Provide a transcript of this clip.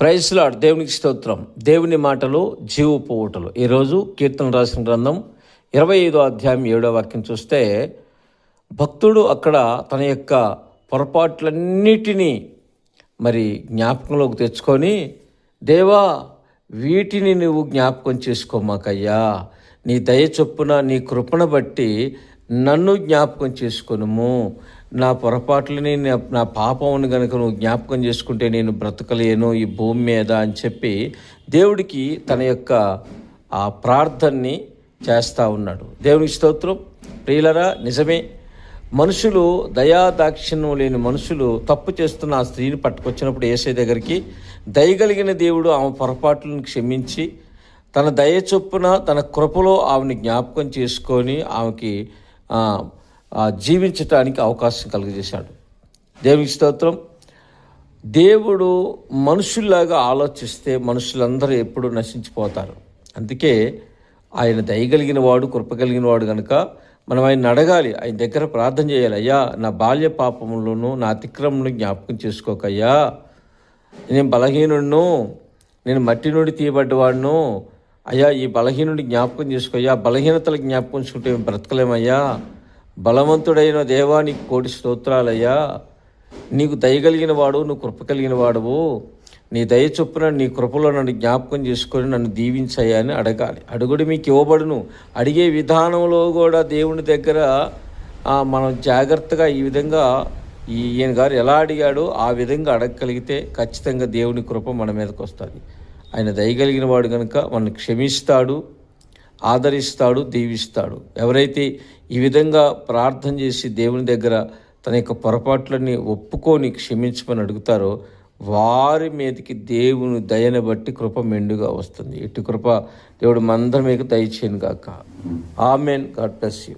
Praise lord. దేవునికి స్తోత్రం. దేవుని మాటలు జీవపు ఊటలు. ఈరోజు కీర్తన రాసిన గ్రంథం 25వ అధ్యాయం 7వ వాక్యం చూస్తే, భక్తుడు అక్కడ తన యొక్క పొరపాట్లన్నిటినీ జ్ఞాపకంలోకి తెచ్చుకొని, దేవా వీటిని నువ్వు జ్ఞాపకం చేసుకోమాకయ్యా, నీ దయ చొప్పున నీ కృపను బట్టి నన్ను జ్ఞాపకం చేసుకొనుము, నా పొరపాట్లని నా పాపమును గనుక నువ్వు జ్ఞాపకం చేసుకుంటే నేను బ్రతకలేను ఈ భూమి మీద అని చెప్పి దేవుడికి తన యొక్క ఆ ప్రార్థనని చేస్తూ ఉన్నాడు. దేవునికి స్తోత్రం. ప్రియులరా, నిజమే, మనుషులు దయాదాక్షిణ్యం లేని మనుషులు తప్పు చేస్తున్న ఆ స్త్రీని పట్టుకొచ్చినప్పుడు యేసయ్య దగ్గరికి దయగలిగిన దేవుడు ఆమె పొరపాట్లను క్షమించి తన దయ చొప్పున తన కృపలో ఆమెని జ్ఞాపకం చేసుకొని ఆమెకి జీవించటానికి అవకాశం కలుగజేశాడు. దేవునికి స్తోత్రం. దేవుడు మనుషుల్లాగా ఆలోచిస్తే మనుషులందరూ ఎప్పుడూ నశించిపోతారు. అందుకే ఆయన దయగలిగిన వాడు, కృప కలిగిన వాడు కనుక మనం ఆయన అడగాలి, ఆయన దగ్గర ప్రార్థన చేయాలి. అయ్యా, నా బాల్య పాపములను నా అతిక్రమను జ్ఞాపకం చేసుకోకయ్యా, నేను బలహీనుడును, నేను మట్టి నుండి తీయబడ్డవాడును, అయ్యా ఈ బలహీనుడి జ్ఞాపకం చేసుకోయ్యా, బలహీనతలు జ్ఞాపకం చేసుకుంటే మేము బ్రతకలేమయ్యా, బలవంతుడైన దేవా నీకు కోటి స్తోత్రాలయ్యా, నీకు దయగలిగిన వాడు, నువ్వు కృప కలిగిన వాడువు, నీ దయ చొప్పున నీ కృపలో నన్ను జ్ఞాపకం చేసుకొని నన్ను దీవించయ్యా అని అడగాలి. అడుగుడు మీకు ఇవ్వబడును. అడిగే విధానంలో కూడా దేవుని దగ్గర మనం జాగ్రత్తగా ఈ విధంగా ఈయన గారు ఎలా అడిగాడో ఆ విధంగా అడగగలిగితే ఖచ్చితంగా దేవుని కృప మన మీదకి వస్తుంది. ఆయన దయగలిగిన వాడు కనుక మనల్ని క్షమిస్తాడు, ఆదరిస్తాడు, దీవిస్తాడు. ఎవరైతే ఈ విధంగా ప్రార్థన చేసి దేవుని దగ్గర తన యొక్క పొరపాట్లని ఒప్పుకొని క్షమించమని అడుగుతారో వారి మీదకి దేవుని దయని బట్టి కృప మెండుగా వస్తుంది. ఇటు కృప దేవుడు మనందరి మీకు దయచేయను గాక. ఆమెన్. God bless you.